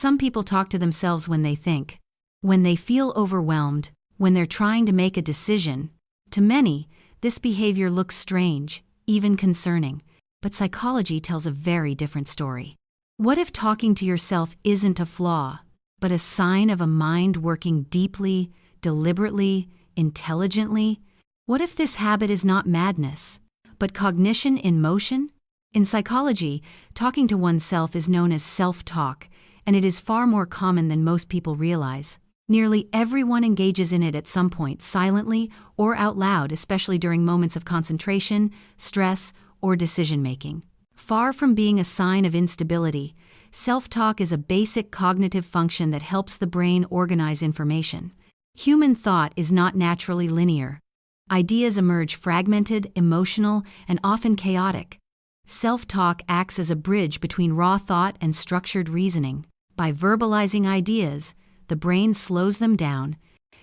Some people talk to themselves when they think, when they feel overwhelmed, when they're trying to make a decision. To many, this behavior looks strange, even concerning, but psychology tells a very different story. What if talking to yourself isn't a flaw, but a sign of a mind working deeply, deliberately, intelligently? What if this habit is not madness, but cognition in motion? In psychology, talking to oneself is known as self-talk, and it is far more common than most people realize. Nearly everyone engages in it at some point, silently or out loud, especially during moments of concentration, stress, or decision-making. Far from being a sign of instability, self-talk is a basic cognitive function that helps the brain organize information. Human thought is not naturally linear. Ideas emerge fragmented, emotional, and often chaotic. Self-talk acts as a bridge between raw thought and structured reasoning. By verbalizing ideas, the brain slows them down,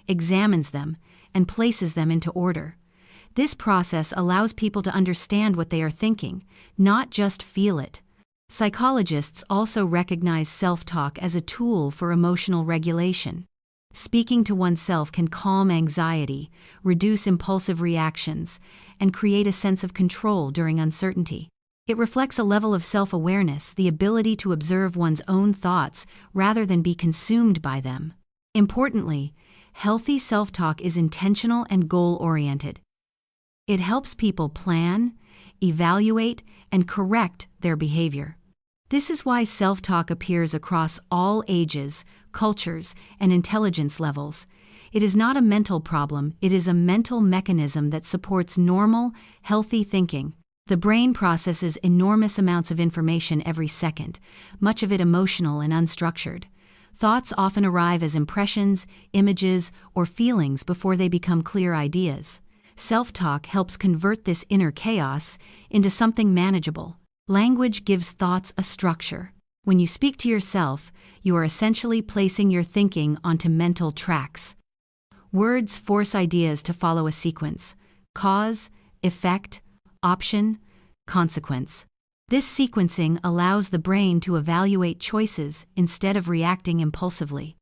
examines them, and places them into order. This process allows people to understand what they are thinking, not just feel it. Psychologists also recognize self-talk as a tool for emotional regulation. Speaking to oneself can calm anxiety, reduce impulsive reactions, and create a sense of control during uncertainty. It reflects a level of self-awareness, the ability to observe one's own thoughts rather than be consumed by them. Importantly, healthy self-talk is intentional and goal-oriented. It helps people plan, evaluate, and correct their behavior. This is why self-talk appears across all ages, cultures, and intelligence levels. It is not a mental problem, it is a mental mechanism that supports normal, healthy thinking. The brain processes enormous amounts of information every second, much of it emotional and unstructured. Thoughts often arrive as impressions, images, or feelings before they become clear ideas. Self-talk helps convert this inner chaos into something manageable. Language gives thoughts a structure. When you speak to yourself, you are essentially placing your thinking onto mental tracks. Words force ideas to follow a sequence: cause, effect, option, consequence. This sequencing allows the brain to evaluate choices instead of reacting impulsively.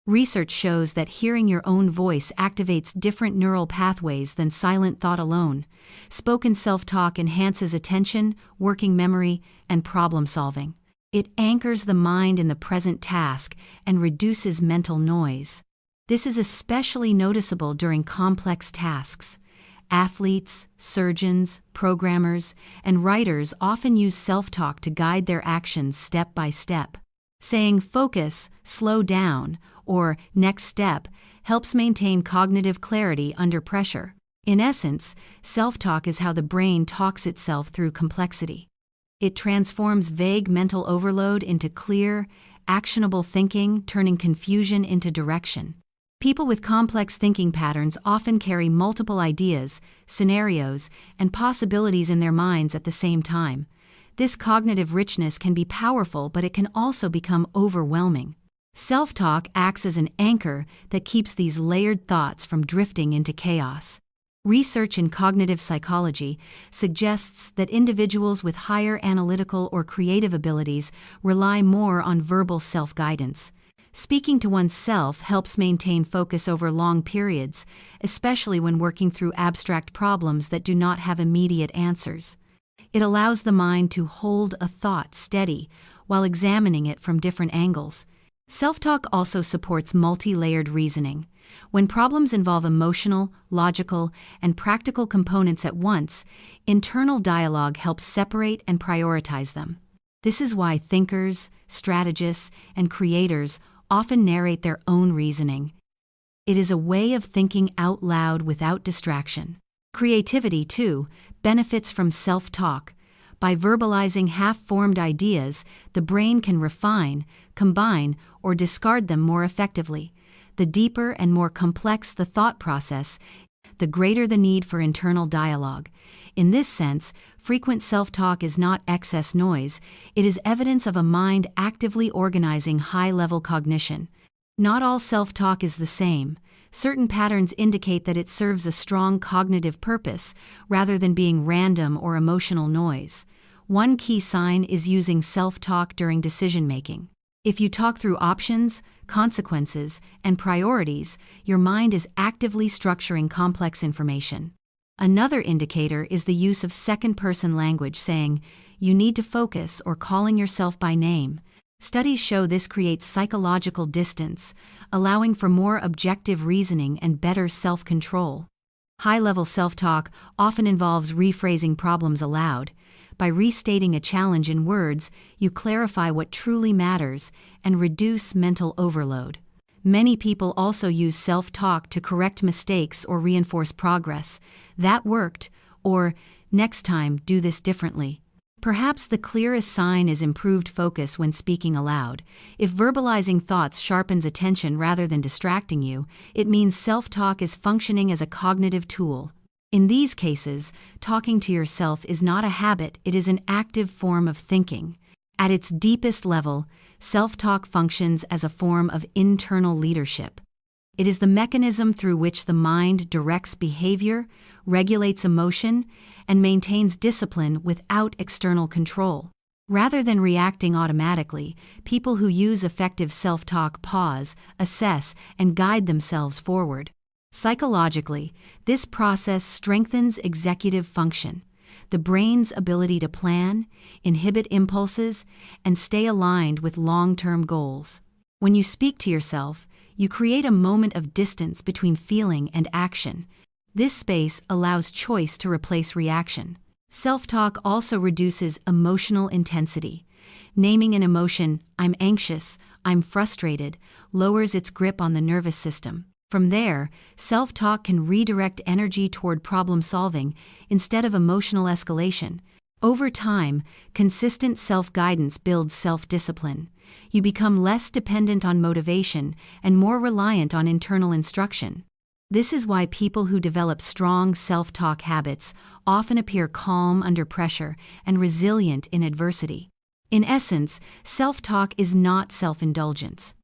Research shows that hearing your own voice activates different neural pathways than silent thought alone. Spoken self-talk enhances attention, working memory, and problem solving. It anchors the mind in the present task and reduces mental noise. This is especially noticeable during complex tasks. Athletes, surgeons, programmers, and writers often use self-talk to guide their actions step by step. Saying "focus," "slow down," or "next step" helps maintain cognitive clarity under pressure. In essence, self-talk is how the brain talks itself through complexity. It transforms vague mental overload into clear, actionable thinking, turning confusion into direction. People with complex thinking patterns often carry multiple ideas, scenarios, and possibilities in their minds at the same time. This cognitive richness can be powerful, but it can also become overwhelming. Self-talk acts as an anchor that keeps these layered thoughts from drifting into chaos. Research in cognitive psychology suggests that individuals with higher analytical or creative abilities rely more on verbal self-guidance. Speaking to oneself helps maintain focus over long periods, especially when working through abstract problems that do not have immediate answers. It allows the mind to hold a thought steady while examining it from different angles. Self-talk also supports multi-layered reasoning. When problems involve emotional, logical, and practical components at once, internal dialogue helps separate and prioritize them. This is why thinkers, strategists, and creators often narrate their own reasoning. It is a way of thinking out loud without distraction. Creativity, too, benefits from self-talk. By verbalizing half-formed ideas, the brain can refine, combine, or discard them more effectively. The deeper and more complex the thought process, the greater the need for internal dialogue. In this sense, frequent self-talk is not excess noise, it is evidence of a mind actively organizing high-level cognition. Not all self-talk is the same. Certain patterns indicate that it serves a strong cognitive purpose, rather than being random or emotional noise. One key sign is using self-talk during decision-making. If you talk through options, consequences, and priorities, your mind is actively structuring complex information. Another indicator is the use of second-person language, saying, "You need to focus," or calling yourself by name. Studies show this creates psychological distance, allowing for more objective reasoning and better self-control. High-level self-talk often involves rephrasing problems aloud. By restating a challenge in words, you clarify what truly matters and reduce mental overload. Many people also use self-talk to correct mistakes or reinforce progress. "That worked," or "next time, do this differently." Perhaps the clearest sign is improved focus when speaking aloud. If verbalizing thoughts sharpens attention rather than distracting you, it means self-talk is functioning as a cognitive tool. In these cases, talking to yourself is not a habit, it is an active form of thinking. At its deepest level, self-talk functions as a form of internal leadership. It is the mechanism through which the mind directs behavior, regulates emotion, and maintains discipline without external control. Rather than reacting automatically, people who use effective self-talk pause, assess, and guide themselves forward. Psychologically, this process strengthens executive function, the brain's ability to plan, inhibit impulses, and stay aligned with long-term goals. When you speak to yourself, you create a moment of distance between feeling and action. This space allows choice to replace reaction. Self-talk also reduces emotional intensity. Naming an emotion, "I'm anxious," "I'm frustrated," lowers its grip on the nervous system. From there, self-talk can redirect energy toward problem-solving instead of emotional escalation. Over time, consistent self-guidance builds self-discipline. You become less dependent on motivation and more reliant on internal instruction. This is why people who develop strong self-talk habits often appear calm under pressure and resilient in adversity. In essence, self-talk is not self-indulgence.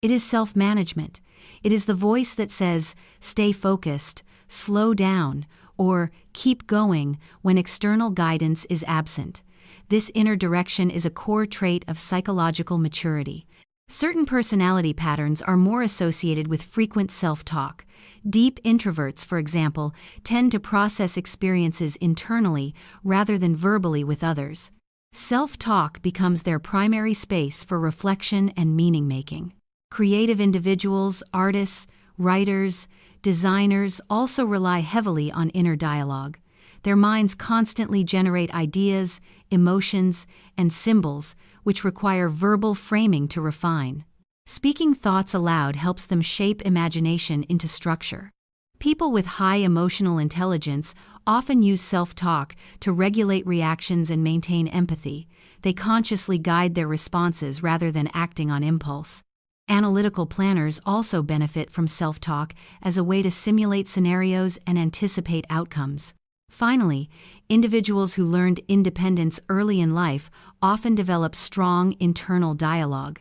It is self-management. It is the voice that says, "Stay focused," "Slow down," or "Keep going" when external guidance is absent. This inner direction is a core trait of psychological maturity. Certain personality patterns are more associated with frequent self-talk. Deep introverts, for example, tend to process experiences internally rather than verbally with others. Self-talk becomes their primary space for reflection and meaning-making. Creative individuals, artists, writers, designers also rely heavily on inner dialogue. Their minds constantly generate ideas, emotions, and symbols, which require verbal framing to refine. Speaking thoughts aloud helps them shape imagination into structure. People with high emotional intelligence often use self-talk to regulate reactions and maintain empathy. They consciously guide their responses rather than acting on impulse. Analytical planners also benefit from self-talk as a way to simulate scenarios and anticipate outcomes. Finally, individuals who learned independence early in life often develop strong internal dialogue.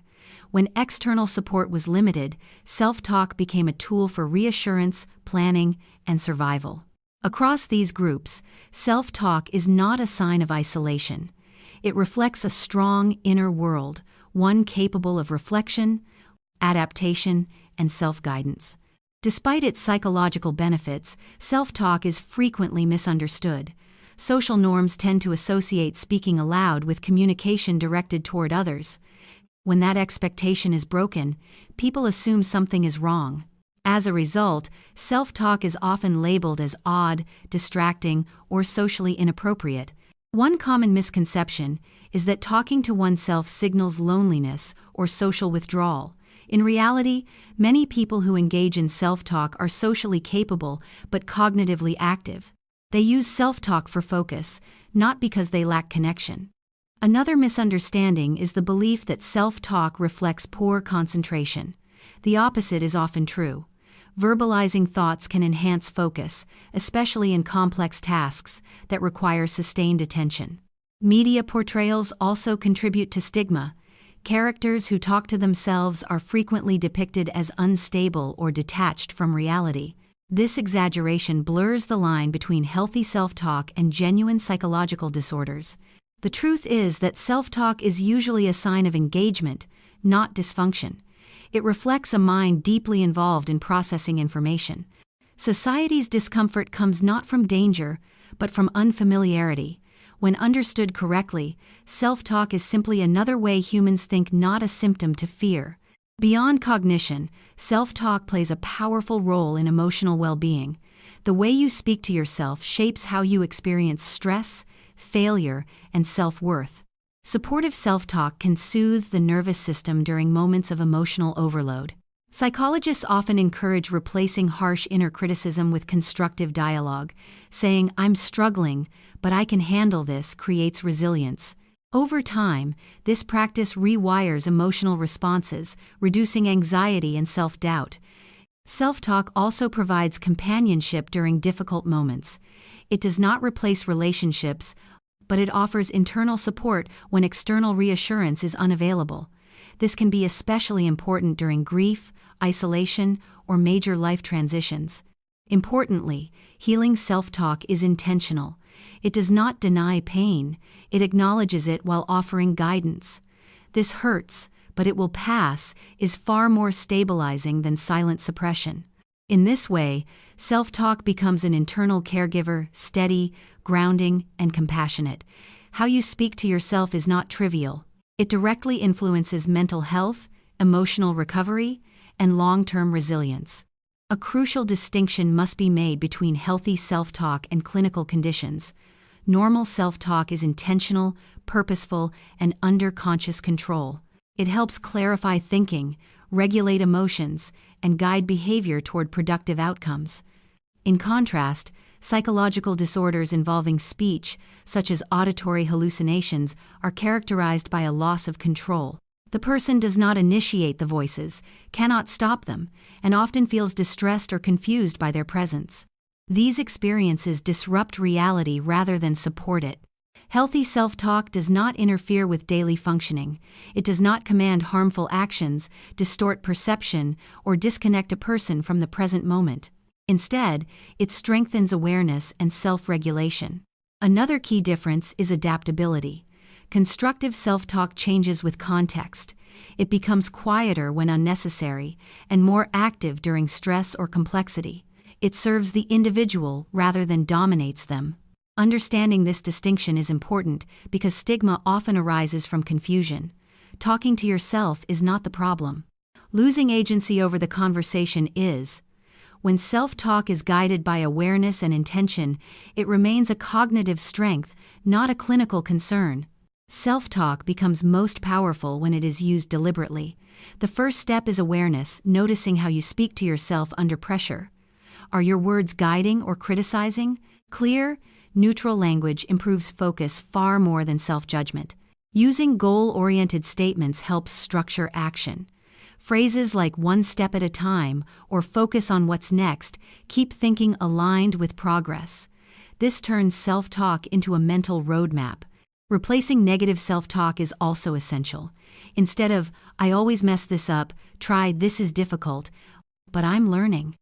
When external support was limited, self-talk became a tool for reassurance, planning, and survival. Across these groups, self-talk is not a sign of isolation. It reflects a strong inner world, one capable of reflection, adaptation, and self-guidance. Despite its psychological benefits, self-talk is frequently misunderstood. Social norms tend to associate speaking aloud with communication directed toward others. When that expectation is broken, people assume something is wrong. As a result, self-talk is often labeled as odd, distracting, or socially inappropriate. One common misconception is that talking to oneself signals loneliness or social withdrawal. In reality, many people who engage in self-talk are socially capable but cognitively active. They use self-talk for focus, not because they lack connection. Another misunderstanding is the belief that self-talk reflects poor concentration. The opposite is often true. Verbalizing thoughts can enhance focus, especially in complex tasks that require sustained attention. Media portrayals also contribute to stigma. Characters who talk to themselves are frequently depicted as unstable or detached from reality. This exaggeration blurs the line between healthy self-talk and genuine psychological disorders. The truth is that self-talk is usually a sign of engagement, not dysfunction. It reflects a mind deeply involved in processing information. Society's discomfort comes not from danger, but from unfamiliarity. When understood correctly, self-talk is simply another way humans think, not a symptom to fear. Beyond cognition, self-talk plays a powerful role in emotional well-being. The way you speak to yourself shapes how you experience stress, failure, and self-worth. Supportive self-talk can soothe the nervous system during moments of emotional overload. Psychologists often encourage replacing harsh inner criticism with constructive dialogue. Saying, "I'm struggling, but I can handle this," creates resilience. Over time, this practice rewires emotional responses, reducing anxiety and self-doubt. Self-talk also provides companionship during difficult moments. It does not replace relationships, but it offers internal support when external reassurance is unavailable. This can be especially important during grief, isolation, or major life transitions. Importantly, healing self-talk is intentional. It does not deny pain, it acknowledges it while offering guidance. "This hurts, but it will pass," is far more stabilizing than silent suppression. In this way, self-talk becomes an internal caregiver, steady, grounding, and compassionate. How you speak to yourself is not trivial. It directly influences mental health, emotional recovery, and long-term resilience. A crucial distinction must be made between healthy self-talk and clinical conditions. Normal self-talk is intentional, purposeful, and under conscious control. It helps clarify thinking, regulate emotions, and guide behavior toward productive outcomes. In contrast, psychological disorders involving speech, such as auditory hallucinations, are characterized by a loss of control. The person does not initiate the voices, cannot stop them, and often feels distressed or confused by their presence. These experiences disrupt reality rather than support it. Healthy self-talk does not interfere with daily functioning. It does not command harmful actions, distort perception, or disconnect a person from the present moment. Instead, it strengthens awareness and self-regulation. Another key difference is adaptability. Constructive self-talk changes with context. It becomes quieter when unnecessary and more active during stress or complexity. It serves the individual rather than dominates them. Understanding this distinction is important because stigma often arises from confusion. Talking to yourself is not the problem. Losing agency over the conversation is. When self-talk is guided by awareness and intention, it remains a cognitive strength, not a clinical concern. Self-talk becomes most powerful when it is used deliberately. The first step is awareness, noticing how you speak to yourself under pressure. Are your words guiding or criticizing? Clear, neutral language improves focus far more than self-judgment. Using goal-oriented statements helps structure action. Phrases like "one step at a time" or "focus on what's next" keep thinking aligned with progress. This turns self-talk into a mental roadmap. Replacing negative self-talk is also essential. Instead of "I always mess this up," try "this is difficult, but I'm learning."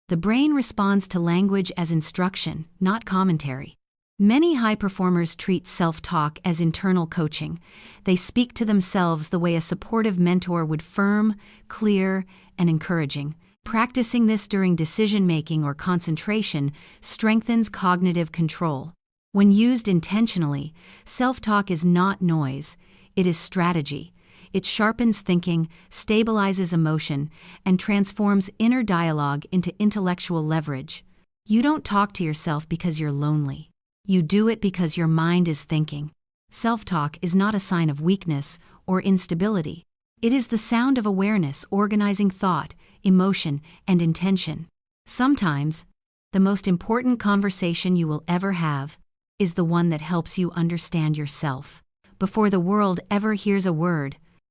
The brain responds to language as instruction, not commentary. Many high performers treat self-talk as internal coaching. They speak to themselves the way a supportive mentor would, firm, clear, and encouraging. Practicing this during decision-making or concentration strengthens cognitive control. When used intentionally, self-talk is not noise, it is strategy. It sharpens thinking, stabilizes emotion, and transforms inner dialogue into intellectual leverage. You don't talk to yourself because you're lonely. You do it because your mind is thinking. Self-talk is not a sign of weakness or instability. It is the sound of awareness organizing thought, emotion, and intention. Sometimes, the most important conversation you will ever have is the one that helps you understand yourself. Before the world ever hears a word,